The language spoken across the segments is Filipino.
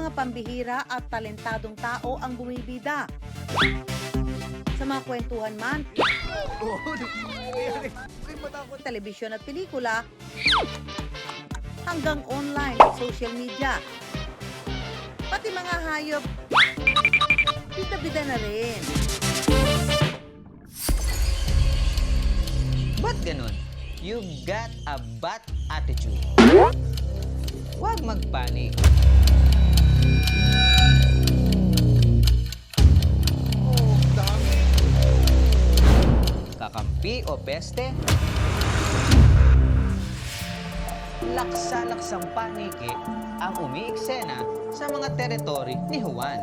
mga pambihira at talentadong tao ang bumibida. Sa mga kwentuhan man, telebisyon at pelikula, hanggang online at social media. Pati mga hayop, bida-bida na rin. Ba't ganun? You got a bad attitude. Huwag magpanik. Kakampi o peste? Laksa-laksang paniki ang umiiksena sa mga teritoryo ni Juan.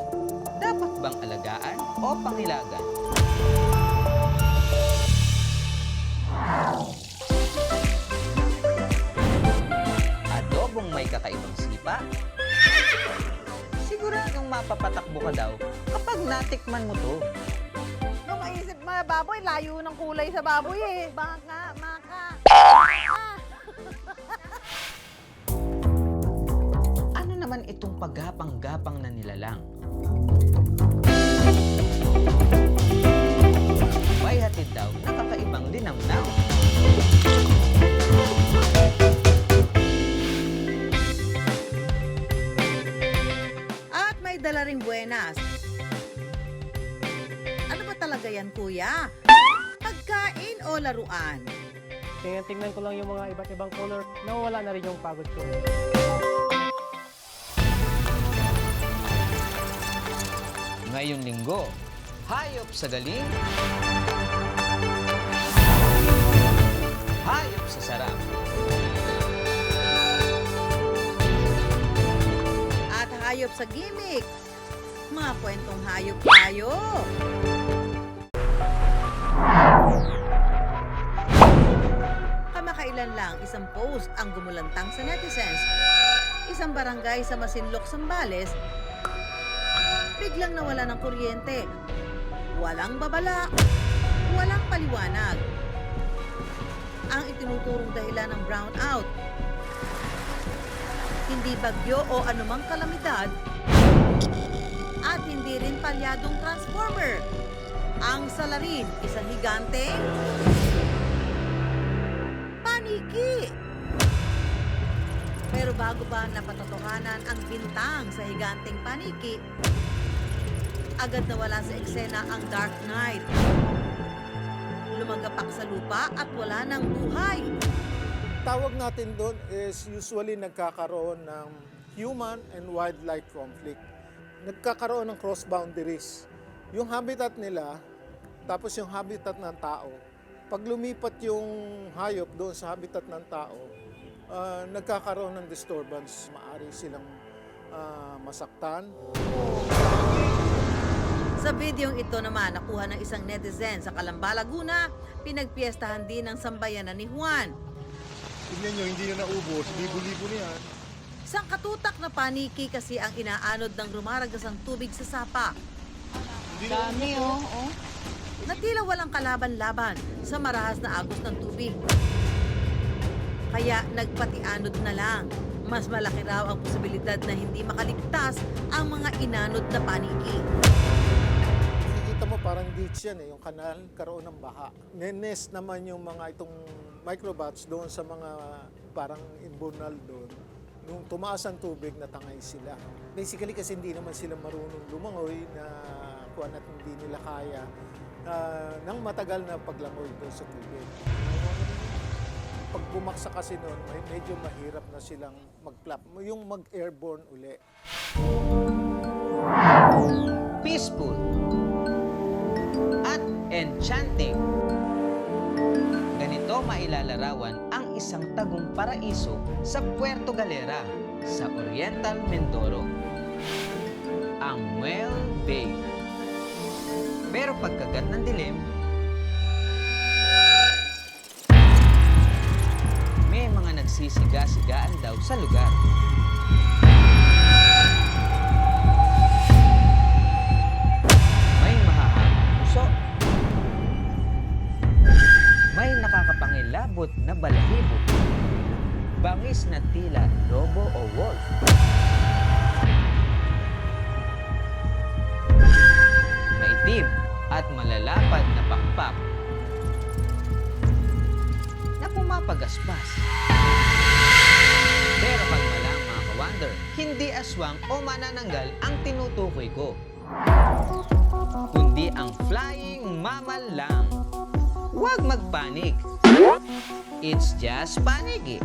Dapat bang alagaan o pangilagan? Adobong may kakaibang sipa? Siguradong mapapatakbo ka daw kapag natikman mo to. Nung maisip mga baboy, layo ng kulay sa baboy eh. Baka, maka. Ano naman itong paggapang-gapang na nilalang? May hatid daw na kakaibang linamnam. At may dala ring buenas. Ano ba talaga yan, kuya? Pagkain o laruan? Tingnan ko lang yung mga iba't ibang color, nawawala na rin yung pagod ko. Ngayong linggo, hayop sa galing, hayop sa sarap. At hayop sa gimmick. Mga kwentong hayop tayo. Kamakailan lang isang post ang gumulantang sa netizens. Isang barangay sa Masinloc, Zambales, biglang nawala ng kuryente. Walang babala, walang paliwanag. Ang itinuturong dahilan ng brownout, hindi bagyo o anumang kalamidad, at hindi rin palyadong transformer. Ang salarin, isang higante, paniki. Pero bago pa napatotohanan ang bintang sa higanteng paniki, agad nawala sa eksena ang Dark Knight. Lumagapak sa lupa at wala ng buhay. Tawag natin doon is usually nagkakaroon ng human and wildlife conflict. Nagkakaroon ng cross boundaries. Yung habitat nila, tapos yung habitat ng tao. Pag lumipat yung hayop doon sa habitat ng tao, nagkakaroon ng disturbance. Maaari silang masaktan. Sa videong ito naman, nakuha ng isang netizen sa Calamba, Laguna, pinagpiestahan din ng sambayanan ni Juan. Tignan nyo, hindi na naubos. Libo-libo na yan. Isang katutak na paniki kasi ang inaanod ng rumaragasang tubig sa sapa. Dami oh. Na tila walang kalaban-laban sa marahas na agos ng tubig. Kaya nagpatianod na lang. Mas malaki raw ang posibilidad na hindi makaligtas ang mga inanod na paniki. Nakikita mo parang ditch yan yung kanal, karoon ng baha. Nenes naman yung mga itong microbats doon sa mga parang imbonal doon. Nung tumaas ang tubig, natangay sila. Basically kasi hindi naman sila marunong lumangoy na kuwan at hindi nila kaya ng matagal na paglangoy doon sa tubig. Pag bumaksa kasi noon, medyo mahirap na silang mag-flap, yung mag-airborne uli. Peaceful at enchanting. Ganito mailalarawan ang isang tagong paraiso sa Puerto Galera, sa Oriental Mindoro, ang Muel Bay. Pero pagkagat ng dilim, may mga nagsisiga-sigaan daw sa lugar. May mahahabang puso. May nakakapangilabot na balahibo. Bangis na tila lobo o wolf. ka-Wonder, hindi aswang o manananggal ang tinutukoy ko, kundi ang flying mammal lang. Huwag magpanik. It's just panig eh.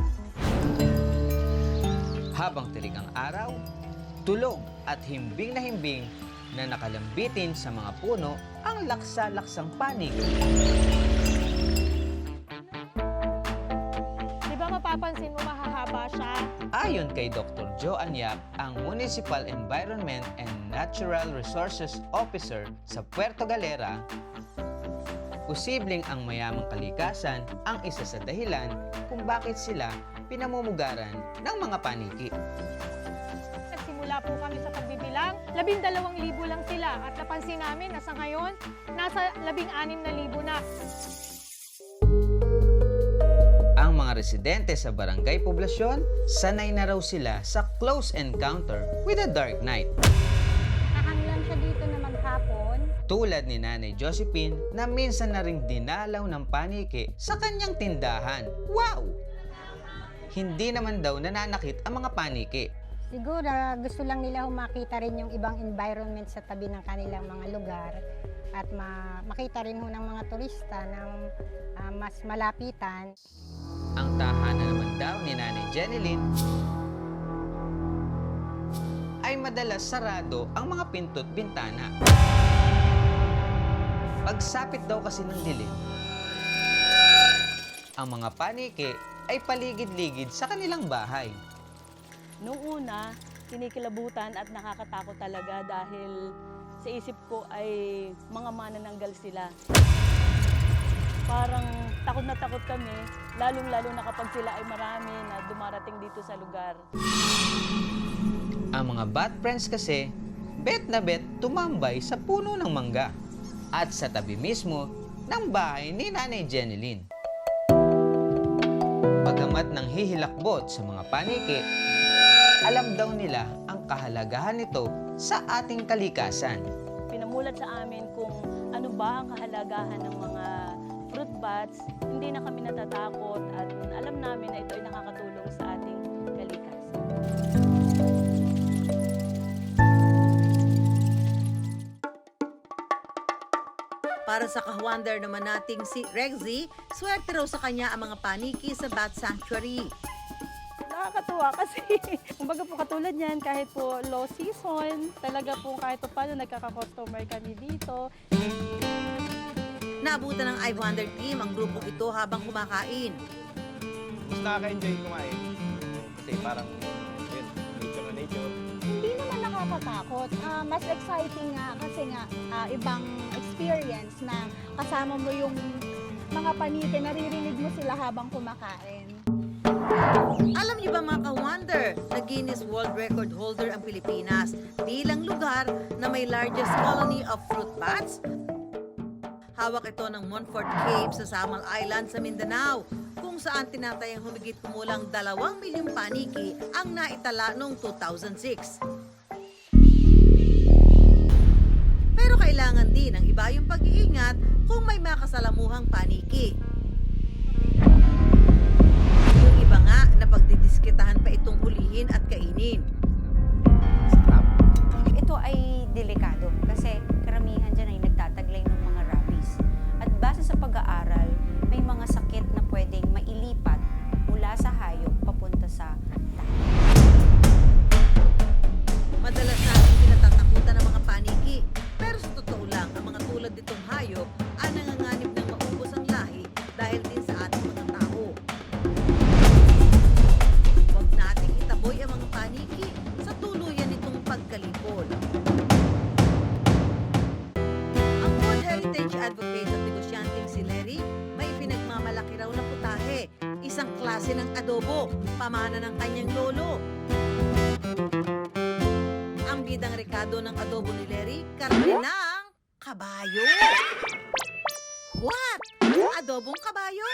Habang tirik ang araw, tulog at himbing na nakalambitin sa mga puno ang laksa-laksang panig. Di ba mapapansin mo mahahaba siya? Ayon kay Dr. Joan Yap, ang Municipal Environment and Natural Resources Officer sa Puerto Galera, posibleng ang mayamang kalikasan ang isa sa dahilan kung bakit sila pinamumugaran ng mga paniki. Nagsimula po kami sa pagbibilang, 12,000 lang sila at napansin namin na sa ngayon, nasa 16,000 na. Ang mga residente sa barangay poblasyon, sanay na raw sila sa close encounter with the dark night. Nakanglan siya dito naman hapon. Tulad ni Nanay Josephine na minsan na ring dinalaw ng paniki sa kanyang tindahan. Wow! Hindi naman daw nananakit ang mga paniki. Siguro gusto lang nila makita rin yung ibang environment sa tabi ng kanilang mga lugar at makita rin ho ng mga turista ng mas malapitan. Ang tahanan naman daw ni Nanay Jeneline ay madalas sarado ang mga pinto't bintana. Pagsapit daw kasi ng dilim, ang mga paniki ay paligid-ligid sa kanilang bahay. Nung una, kinikilabutan at nakakatakot talaga dahil sa isip ko ay mga manananggal sila. Parang takot na takot kami, lalong-lalo na kapag sila ay marami na dumarating dito sa lugar. Ang mga bat friends kasi, bet na bet tumambay sa puno ng mangga at sa tabi mismo ng bahay ni Nanay Jeneline. Bagamat nang hihilakbot sa mga paniki, alam daw nila ang kahalagahan nito sa ating kalikasan. Pinamulat sa amin kung ano ba ang kahalagahan ng mga fruit bats, hindi na kami natatakot at alam namin na ito ay nakakatulong sa ating kalikasan. Para sa ka-wonder naman nating si Rexy, swerte raw sa kanya ang mga paniki sa Bat Sanctuary. Nakakatuwa kasi, kumbaga po katulad yan, kahit po low season, talaga po kahit po paano nagkaka-customer kami dito. Naabutan ng iWonder team ang grupong ito habang kumakain. Mas nakaka-enjoy kumain. Kasi parang, yun, nature na nature. Hindi naman nakakatakot. Mas exciting nga kasi nga ibang experience na kasama mo yung mga paniki, naririnig mo sila habang kumakain. Alam niyo ba mga ka-wonder, na Guinness World Record holder ang Pilipinas bilang lugar na may largest colony of fruit bats? Hawak ito ng Montfort Cave sa Samal Island sa Mindanao, kung saan tinatayang humigit kumulang 2 milyong paniki ang naitala noong 2006. Pero kailangan din ng iba yung pag-iingat kung may makasalamuhang paniki. Yung iba nga na pagdidiskitahan pa itong hulihin at kainin. Ito ay delikado kasi karamihan dyan ay nagtataglay ng mga rabies. At base sa pag-aaral, may mga sakit na pwedeng mailipat mula sa hayop papunta sa tao. Madalas natin pinatatakutan ng mga paniki. Pero sa totoo lang, ang mga tulad nitong hayop ay nanganganib ng maubos ang lahi dahil din sa ating mga tao. Huwag nating itaboy ang mga paniki sa tuluyan nitong pagkalipol. Ang World Heritage Advocate at negosyanteng si Larry may pinagmamalaki raw na putahe, isang klase ng adobo, pamana ng kanyang lolo. Ang bidang rekado ng adobo ni Larry, karne ng kabayo. What? Adobong kabayo?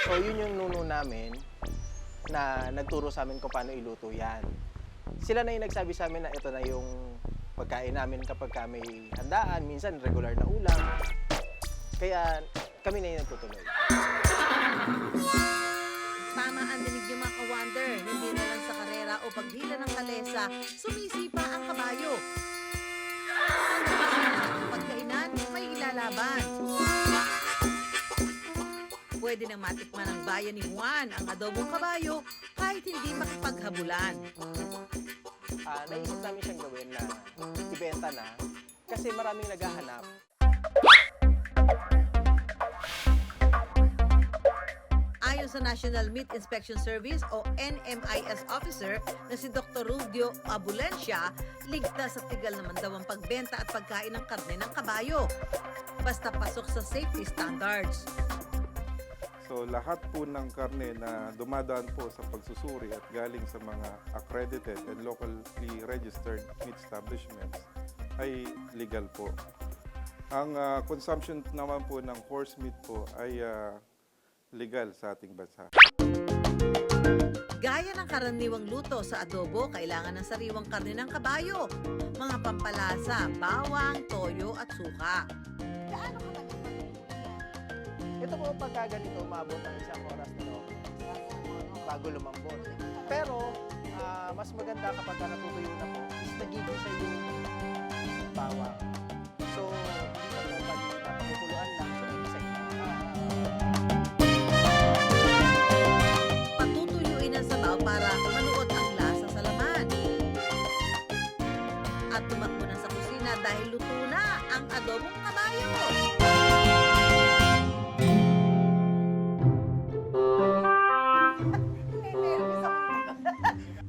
So yun yung nuno namin na nagturo sa amin kung paano iluto yan. Sila na yung nagsabi sa amin na ito na yung pagkain namin kapag may handaan, minsan regular na ulam. Kaya kami na yung nagtutuloy. Tama ang dinig yung mga ka-wonder, hindi na lang sa karera o o paghila ng kalesa, sumisipa ang kabayo. Pagkainan, may ilalaban. Pwede nang matikman ng bayan ni Juan ang adobong kabayo kahit hindi makipaghabulan. Naisip namin siyang gawin na ibenta na kasi maraming naghahanap. Ayon sa National Meat Inspection Service o NMIS officer na si Dr. Rudio Abulencia, ligtas at legal naman daw ang pagbenta at pagkain ng karne ng kabayo. Basta pasok sa safety standards. So lahat po ng karne na dumadaan po sa pagsusuri at galing sa mga accredited and locally registered meat establishments ay legal po. Ang consumption naman po ng horse meat po ay legal sa ating bansa. Gaya ng karaniwang luto sa adobo, kailangan ng sariwang karne ng kabayo, mga pampalasa, bawang, toyo at suka. Gaano ka ba? Ito po pagka ganito, umabot ng 1 oras na bago lumambot. Pero, mas maganda kapag natutuyo na po, is nagigisa yung bawang. So, hindi na po pag napakukuluan lang, so nagigisa yung Patutuyuin ang sabaw para manuot ang lasa sa laman. At tumakbo na sa kusina dahil luto na ang adobong kabayo.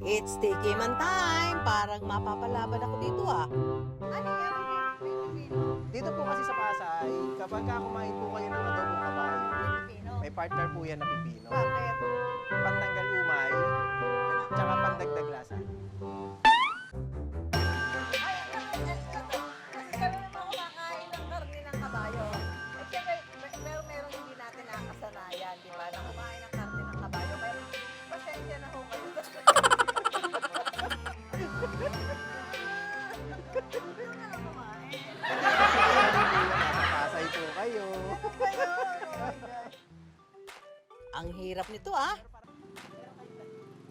It's tiki man time. Parang mapapalaban ako dito ah. Ano yan? Dito po kasi sa Pasay, kapag kumain po kayo ng adobong kabayo, Pilipino. may partner po yan na pipino. Bakit? Pantanggal umay, tsaka pandagdag lasa. Kasi kami naman kumakain ng karne ng kabayo. At siyempre, meron hindi natin nakasanayan, di ba? Na kumain ng karne ng kabayo. Kaya, pasensya na ho kayo. Pasay po kayo. Ang hirap nito ah.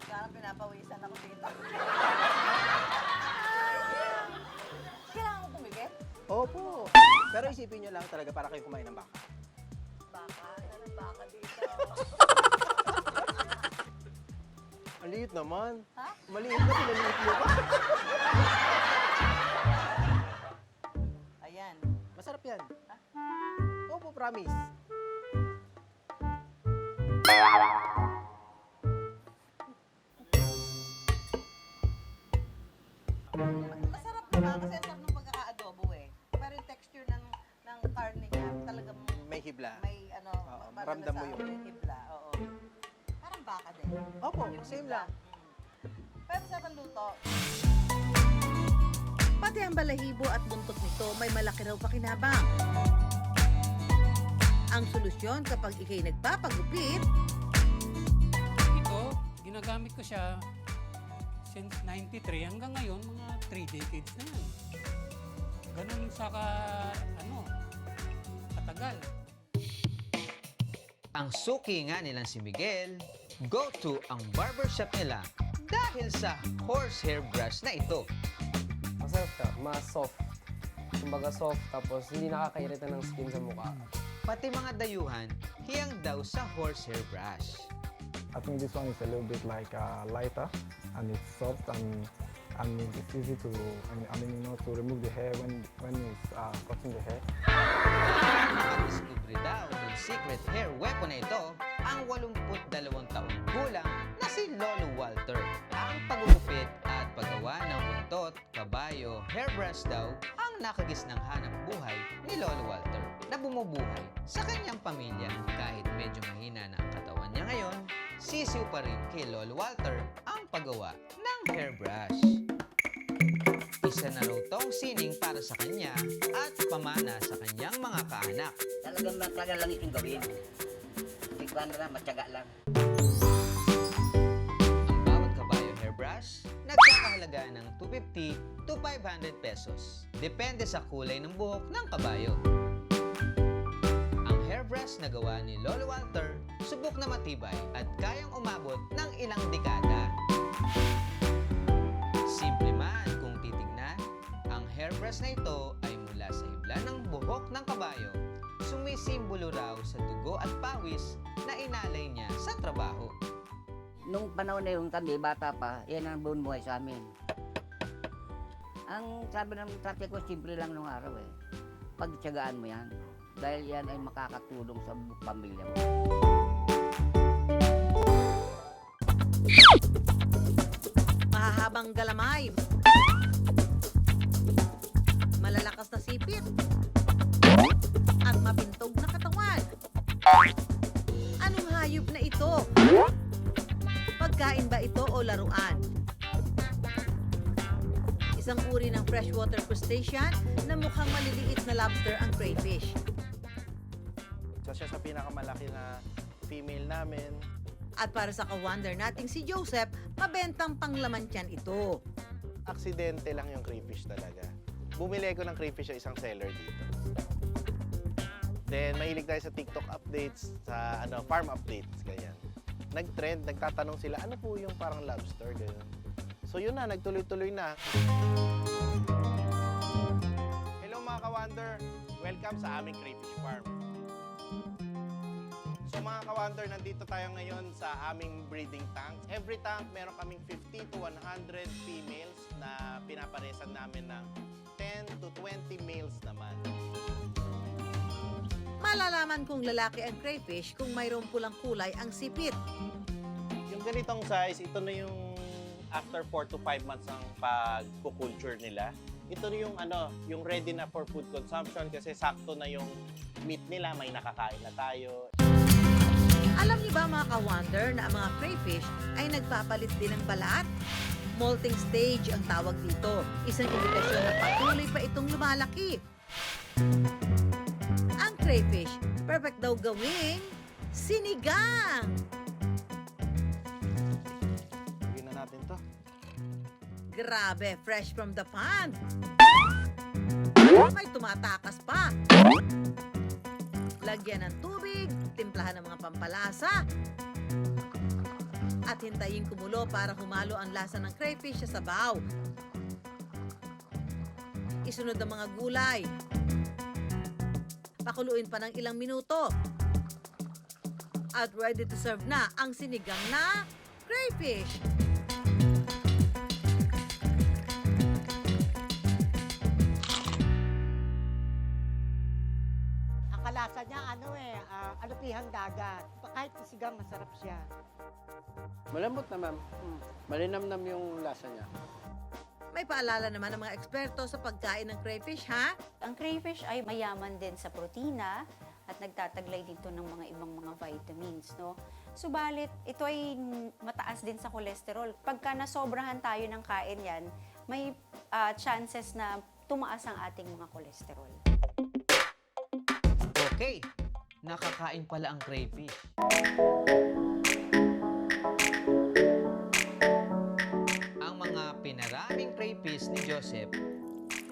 Parang pinapawisan ako dito. Kailangan ko tumigil? Opo. Pero isipin nyo lang talaga para kayo kumain ng baka. Baka? Anong baka dito? Ang liit naman. Ha? Maliit na, pinaliit nyo pa. Ayan. Masarap yan. Opo, promise. Masarap diba? Kasi ang sarap ng pagkaka-adobo eh. Pero yung texture ng karne niya, talagang May hibla. may ano, Oo, parang maramdam mo nasabi yun. yung hibla. Oo. Parang baka din. Opo, Yung same hibla. lang. Pero masarap ang luto. Pati ang balahibo at buntot nito may malaki raw pakinabang. Ang solusyon kapag ikay nagpapagupit, Ito, ginagamit ko siya since 93 hanggang ngayon, mga 3 decades na yan. Ganun katagal. Ang suki nga nilang si Miguel, go-to ang barbershop nila dahil sa horsehair brush na ito. Masarap siya, mas soft. Kumbaga soft, tapos hindi nakakairita ng skin sa mukha. Pati mga dayuhan, hiyang daw sa horsehair brush. I think this one is a little bit like lighter, and it's soft, and it's easy to, to remove the hair when it's cutting the hair. Discovery daw ng secret hair weapon na ito ang 82 taong gulang na si Lolo Walter. Ang pagugupit at paggawa ng buntot, kabayo, hairbrush daw ang nakagisnang hanap buhay ni Lolo Walter na bumubuhay sa kanyang pamilya. Kahit medyo mahina na ang katawan niya ngayon, sisiw pa rin kay Lolo Walter ang paggawa ng hairbrush. Isa na raw tong sining para sa kanya at pamana sa kanyang mga kaanak. Talagang matyaga lang itong gawin. Ikaw na lang, matyaga lang. Ang bawat kabayo hairbrush, nagkakahalaga ng 250 to 500 pesos. Depende sa kulay ng buhok ng kabayo. Ang hairbrush na gawa ni Lolo Walter, subok na matibay at kayang umabot ng ilang dekada. oras na ito ay mula sa hibla ng buhok ng kabayo, sumisimbolo raw sa dugo at pawis na inalay niya sa trabaho. Nung panahon na yung kami, bata pa, yan ang buong buhay sa amin. Ang sabi ng tatay ko, simple lang nung araw eh. Pagtiyagaan mo yan. Dahil yan ay makakatulong sa pamilya mo. Mahahabang galamay, malalakas na sipit, at mapintog na katawan. Anong hayop na ito? Pagkain ba ito o laruan? Isang uri ng freshwater crustacean na mukhang maliliit na lobster ang crayfish. So siya sa pinakamalaki na female namin. At para sa ka-wonder nating si Joseph, mabentang panglaman tiyan ito. Aksidente lang yung crayfish talaga. Bumili ko ng crayfish sa isang seller dito. Then mahilig tayo sa TikTok updates, sa farm updates, ganyan. Nag-trend, nagtatanong sila, ano po yung parang lobster, ganyan. So yun na, nagtuloy-tuloy na. Hello mga ka-wonder, welcome sa aming crayfish farm. So mga ka-wonder, nandito tayo ngayon sa aming breeding tank. Every tank, meron kaming 50 to 100 females na pinaparesan namin ng 10 to 20 males naman. Malalaman kung lalaki ang crayfish kung mayroong pulang kulay ang sipit. Yung ganitong size, ito na yung after 4 to 5 months ng pag-culture nila. Ito na yung yung ready na for food consumption kasi sakto na yung meat nila, may nakakain na tayo. Alam niyo ba mga ka-wonder na ang mga crayfish ay nagpapalit din ng balat? Molting stage ang tawag dito. Isang indikasyon na patuloy pa itong lumalaki. Ang crayfish, perfect daw gawing sinigang. Lagyan na natin to. Grabe, fresh from the pond. May tumatakas pa. Lagyan ng tubig, timplahan ng mga pampalasa, at hintayin kumulo para humalo ang lasa ng crayfish sa sabaw. Isunod ang mga gulay. Pakuluin pa ng ilang minuto. At ready to serve na ang sinigang na crayfish. Ang kalasa niya, alupihang dagat. Kahit isigang, masarap siya. Malambot na, ma'am. Malinamnam yung lasa niya. May paalala naman ng mga eksperto sa pagkain ng crayfish, ha? Ang crayfish ay mayaman din sa protina at nagtataglay dito ng mga ibang mga vitamins, no? Subalit, ito ay mataas din sa cholesterol. Pagka nasobrahan tayo ng kain yan, may chances na tumaas ang ating mga cholesterol. Okay, nakakain pala ang crayfish. Ang mga pinaraming crayfish ni Joseph,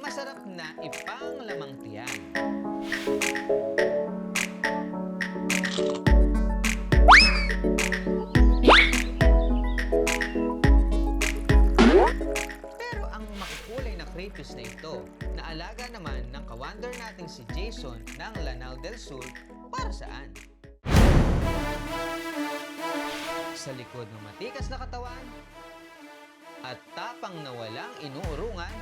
masarap na ipanglamang tiyan. Pero ang makukulay na crayfish na ito, na alaga naman ng ka-wonder nating si Jason ng Lanao del Sur, para saan? Sa likod ng matikas na katawan at tapang na walang inuurungan,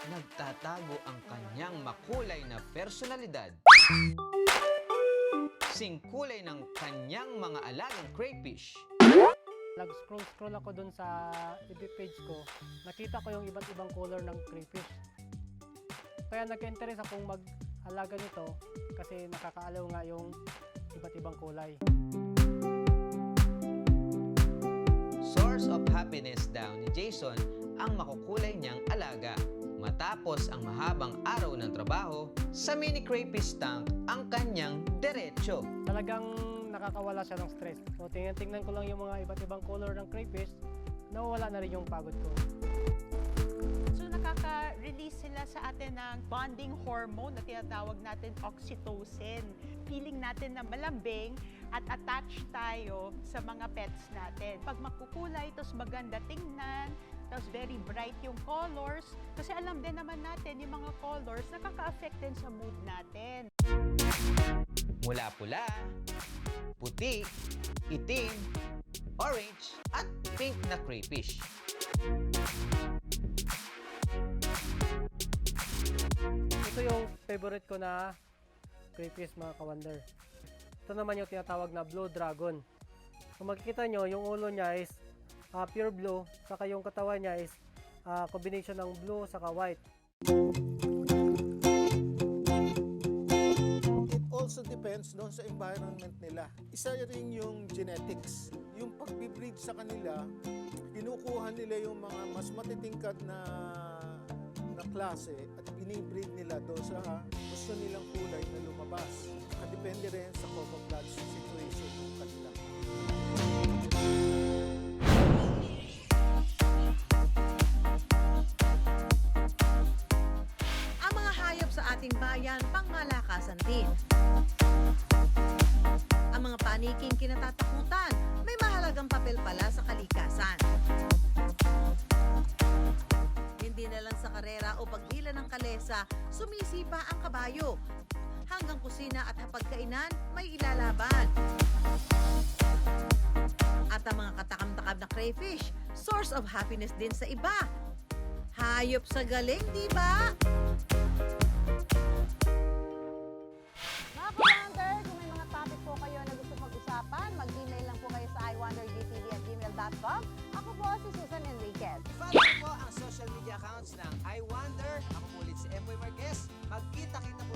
nagtatago ang kanyang makulay na personalidad. Singkulay ng kanyang mga alagang crayfish. Nag-scroll ako dun sa FB page ko, nakita ko yung iba't ibang color ng crayfish. Kaya nagka-interest akong mag-alaga nito kasi nakakaalaw nga yung iba't ibang kulay. Source of happiness daw ni Jason ang makukulay niyang alaga. Matapos ang mahabang araw ng trabaho, sa mini crayfish tank ang kanyang derecho. Talagang nakakawala siya ng stress. So tingnan ko lang yung mga iba't ibang color ng crayfish, nawawala na rin yung pagod ko. So nakaka-release sila sa atin ng bonding hormone na tinatawag natin oxytocin. Feeling natin na malambing at attach tayo sa mga pets natin. Pag makukulay, tapos maganda tingnan, tapos very bright yung colors, kasi alam din naman natin yung mga colors nakaka-affect din sa mood natin. Mula pula, puti, itim, orange, at pink na crayfish. Ito yung favorite ko na crayfish, mga ka-wonder. Ito naman yung tinatawag na blue dragon. Kung makikita nyo, yung ulo niya is pure blue, saka yung katawan niya is combination ng blue saka white. It also depends doon sa environment nila. Isa rin yung genetics. Yung pagbibreed sa kanila, kinukuha nila yung mga mas matitingkad na klase at binibreed nila doon sa gusto nilang kulay na lumabas. Depende rin sa camouflage situation ng kanila. Ang mga hayop sa ating bayan, pangmalakasan din. Ang mga paniking kinatatakutan, may mahalagang papel pala sa kalikasan. Hindi na lang sa karera o paghila ng kalesa, sumisipa ang kabayo. Hanggang kusina at hapagkainan, may ilalaban. At ang mga katakam-takam na crayfish, source of happiness din sa iba. Hayop sa galing, di ba? Mga ka-wonder, kung may mga topic po kayo na gusto mag-usapan, mag-email lang po kayo sa iwondergtv@gmail.com. Ako po si Susan Enriquez. Follow po ang social media accounts ng I Wonder. Ako po ulit si Emboy Marquez. Magkita-kita po